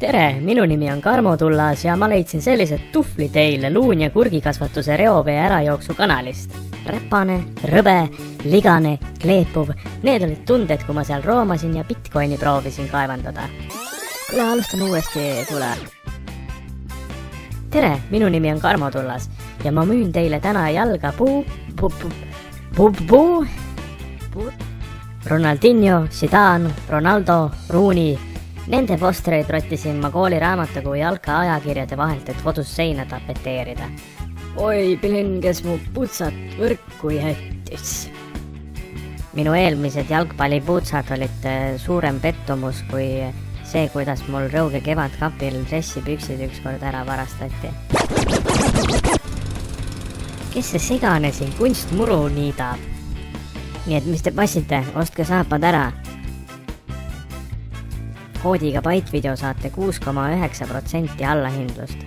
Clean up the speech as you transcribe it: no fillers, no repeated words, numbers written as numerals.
tere, minu nimi on Karmo Tullas ja ma leidsin sellised tuhvlid eile luun- ja kurgikasvatuse reovee ärajooksu kanalist. Räpane, rõbe, ligane, kleepuv, need olid tunded, kui ma seal roomasin ja Bitcoini proovisin kaevandada. Kuule, alustan uuesti, kuule. Tere, minu nimi on Karmo Tullas ja ma müün teile täna jalga Ronaldinho, Zidane, Ronaldo, Rooney. Nende postreid rottisin ma kooliraamatukogu jalka ajakirjade vahelt, et kodus seina tapeteerida. Oi, pilin, kes mu putsat võrku jättis. Minu eelmised jalgpalliputsad olid suurem pettumus kui see, kuidas mul Rõuge kevadkapil dressipüksid ükskord ära varastati. Kes see segane siin kunstmuru niidab? Nii et mis te passite, ostke saapad ära. Koodiga Bytevideo saate 6,9% allahindlust.